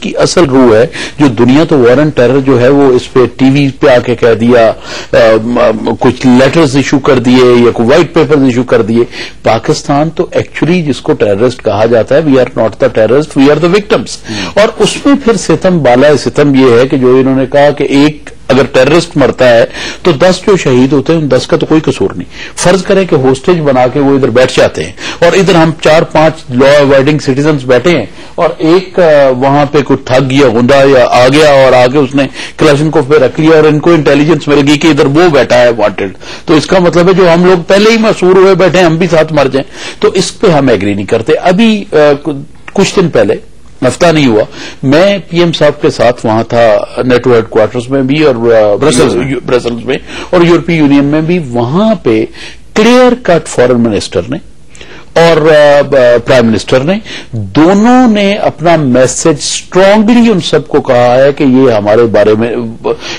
کی اصل روح ہے جو دنیا تو وار اینڈ ٹیرر جو ہے وہ اس پہ ٹی وی پہ آ کے کہہ دیا, کچھ لیٹرز ایشو کر دیے یا کوئی وائٹ پیپرز ایشو کر دیے. پاکستان تو ایکچولی جس کو ٹیررسٹ کہا جاتا ہے, we are not the terrorist, we are the victims. اور اس میں پھر ستم بالا ستم یہ ہے کہ جو انہوں نے کہا کہ ایک اگر ٹیررسٹ مرتا ہے تو 10 جو شہید ہوتے ہیں ان 10 کا تو کوئی قصور نہیں. فرض کریں کہ ہوسٹیج بنا کے وہ ادھر بیٹھ جاتے ہیں اور ادھر ہم 4-5 لا اوائڈنگ سٹیزنز بیٹھے ہیں اور ایک وہاں پہ کوئی ٹھگ یا غنڈا یا آ گیا اور آگے اس نے کلاشنکوف پہ رکھ لیا اور ان کو انٹیلیجنس مل گئی کہ ادھر وہ بیٹھا ہے وانٹڈ, تو اس کا مطلب ہے جو ہم لوگ پہلے ہی مسحور ہوئے بیٹھے ہیں ہم بھی ساتھ مر جائیں. تو اس پہ ہم ایگری نہیں کرتے. ابھی کچھ دن پہلے, ہفتہ نہیں ہوا, میں پی ایم صاحب کے ساتھ وہاں تھا نیٹو ہیڈ کوارٹرز میں بھی اور برسلز میں اور یورپی یونین میں بھی. وہاں پہ کلیئر کٹ فارن منسٹر نے اور پرائم منسٹر نے دونوں نے اپنا میسج اسٹرانگلی ان سب کو کہا ہے کہ یہ ہمارے بارے میں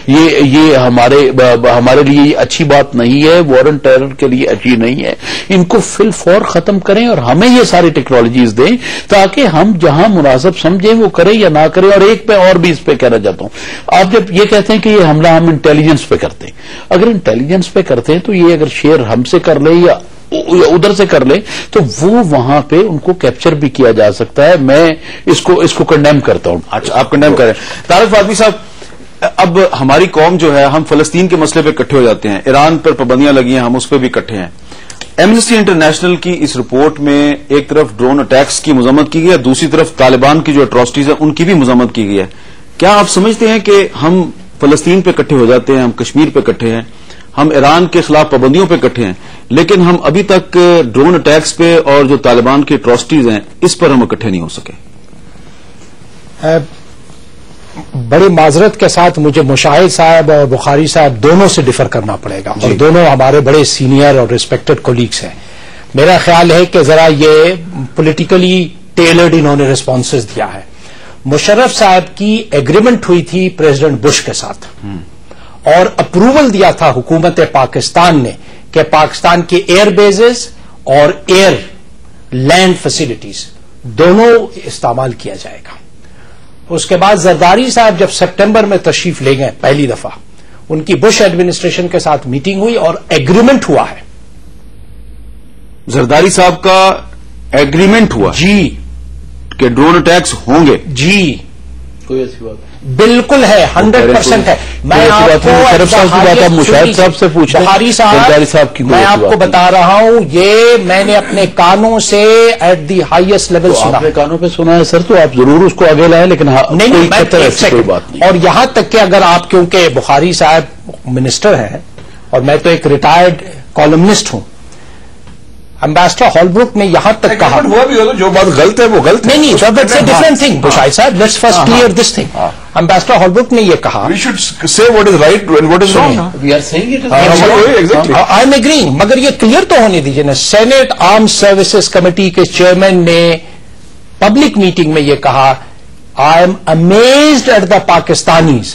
یہ ہمارے لیے اچھی بات نہیں ہے, وار اینڈ ٹیرر کے لیے اچھی نہیں ہے. ان کو فی الفور ختم کریں اور ہمیں یہ ساری ٹیکنالوجیز دیں تاکہ ہم جہاں مناسب سمجھیں وہ کریں یا نہ کریں. اور ایک پہ اور بھی اس پہ کہنا چاہتا ہوں, آپ جب یہ کہتے ہیں کہ یہ حملہ ہم انٹیلیجنس پہ کرتے ہیں, اگر انٹیلیجنس پہ کرتے ہیں تو یہ اگر شیئر ہم سے کر لیں یا ادھر سے کر لیں تو وہ وہاں پہ ان کو کیپچر بھی کیا جا سکتا ہے. میں اس کو کنڈیم کرتا ہوں. اچھا, آپ کنڈیم کریں. طارق فاطمی صاحب, اب ہماری قوم جو ہے ہم فلسطین کے مسئلے پہ اکٹھے ہو جاتے ہیں, ایران پر پابندیاں لگی ہیں ہم اس پہ بھی اکٹھے ہیں. ایمنسٹی انٹرنیشنل کی اس رپورٹ میں ایک طرف ڈرون اٹیکس کی مذمت کی گئی ہے, دوسری طرف طالبان کی جو اٹراسٹیز ہیں ان کی بھی مذمت کی گئی ہے. کیا آپ سمجھتے ہیں کہ ہم فلسطین پہ اکٹھے ہو جاتے ہیں, ہم کشمیر پہ اکٹھے ہیں, ہم ایران کے خلاف پابندیوں پہ اکٹھے ہیں, لیکن ہم ابھی تک ڈرون اٹیکس پہ اور جو طالبان کی اٹراسٹیز ہیں اس پر ہم اکٹھے نہیں ہو سکے؟ بڑی معذرت کے ساتھ مجھے مشاہد صاحب اور بخاری صاحب دونوں سے ڈفر کرنا پڑے گا, اور دونوں ہمارے بڑے سینئر اور ریسپیکٹڈ کولیگس ہیں. میرا خیال ہے کہ ذرا یہ پولیٹیکلی ٹیلرڈ انہوں نے ریسپانسز دیا ہے. مشرف صاحب کی ایگریمنٹ ہوئی تھی پریزیڈنٹ بش کے ساتھ اور اپروول دیا تھا حکومت پاکستان نے کہ پاکستان کے ایئر بیزز اور ایئر لینڈ فیسلٹیز دونوں استعمال کیا جائے گا. اس کے بعد زرداری صاحب جب سپٹمبر میں تشریف لے گئے پہلی دفعہ, ان کی بش ایڈمنسٹریشن کے ساتھ میٹنگ ہوئی اور ایگریمنٹ ہوا ہے. زرداری صاحب کا ایگریمنٹ ہوا جی کہ ڈرون اٹیکس ہوں گے؟ جی کوئی ایسی بات بالکل ہے, 100% ہے. میں آپ کو مشاہد صاحب سے پوچھا, بخاری صاحب میں آپ کو بتا رہا ہوں, یہ میں نے اپنے کانوں سے ایٹ دی ہائیسٹ لیول سنا. آپ نے کانوں پہ سنا ہے سر, تو آپ ضرور اس کو آگے لائیں, لیکن نہیں کوئی بات نہیں. اور یہاں تک کہ اگر آپ, کیونکہ بخاری صاحب منسٹر ہیں اور میں تو ایک ریٹائرڈ کالمنسٹ ہوں, امبیسڈر ہالبروک نے یہاں تک کہا ہوا بھی ہو جو بات غلط ہے وہ غلط ہے. نہیں دیٹس اے ڈفرنٹ تھنگ. بشاہد صاحب let's first clear this thing. Ambassador Holbrooke نے یہ کہا we should say what is right and what is wrong. We are seeing it I am agreeing, مگر یہ کلیئر تو ہونے دیجیے نا. سینٹ آرم سروسز کمیٹی کے چیئرمین نے پبلک میٹنگ میں یہ کہا, I am amazed at the Pakistanis.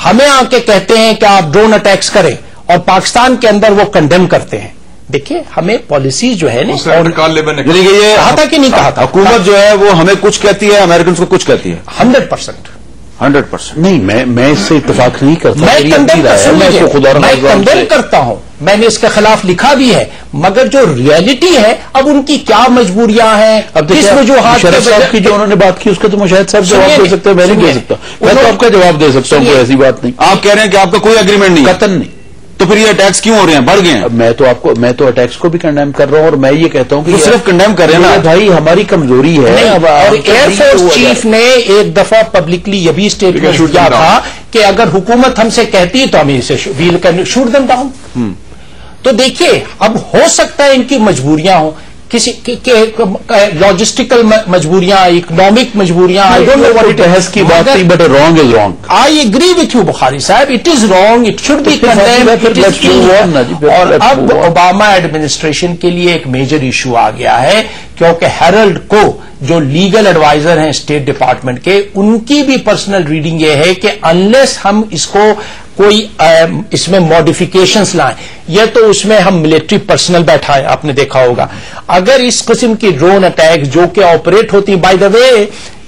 ہمیں آ کے کہتے ہیں کہ آپ ڈرون اٹیکس کریں اور پاکستان کے اندر وہ کنڈیم کرتے ہیں. دیکھیے ہمیں پالیسیز جو ہے نا, یہ کہا تھا کہ نہیں کہا تھا, حکومت جو ہے وہ ہمیں کچھ کہتی ہے, امریکنز کو کچھ کہتی ہے. 100% نہیں, میں اس سے اتفاق نہیں کرتا. میں کنڈیم کرتا ہوں, میں نے اس کے خلاف لکھا بھی ہے, مگر جو ریئلٹی ہے اب ان کی کیا مجبوریاں ہیں. اب مشرف صاحب کی جو انہوں نے بات کی اس کا تو مشاہد صاحب جواب دے سکتے ہیں, میں نہیں دے سکتا. میں تو آپ کا جواب دے سکتا ہوں, کوئی ایسی بات نہیں. آپ کہہ رہے ہیں کہ آپ کا کوئی اگریمنٹ نہیں, قطعاً نہیں. تو پھر یہ اٹیکس کیوں ہو رہے ہیں, بڑھ گئے ہیں؟ میں تو اٹیکس کو بھی کنڈیم کر رہا ہوں, اور میں یہ کہتا ہوں کہ صرف کنڈیم کر رہے ہیں نا بھائی, ہماری کمزوری ہے. اور ایئر فورس چیف نے ایک دفعہ پبلکلی یہ بھی اسٹیٹمنٹ کیا تھا کہ اگر حکومت ہم سے کہتی ہے تو ہم اسے we'll can shoot them down. تو دیکھیے اب ہو سکتا ہے ان کی مجبوریاں ہوں, کسی لاجسٹیکل مجبوریاں, اکنامک مجبوریاں. آئی ڈونٹ نو واٹ بحث کی بات نہیں, but wrong is wrong. I agree with you Bukhari صاحب, it is wrong, it should be condemned. اور اب اوباما ایڈمنسٹریشن کے لیے ایک میجر ایشو آ گیا ہے, کیونکہ ہیرلڈ کو جو لیگل ایڈوائزر ہیں اسٹیٹ ڈپارٹمنٹ کے, ان کی بھی پرسنل ریڈنگ یہ ہے کہ انلیس ہم اس کو کوئی اس میں ماڈیفیکیشنز لائیں, یہ تو اس میں ہم ملٹری پرسنل بیٹھا ہے, آپ نے دیکھا ہوگا. اگر اس قسم کی ڈرون اٹیک جو کہ آپریٹ ہوتی, بائی دا وے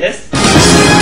Yes.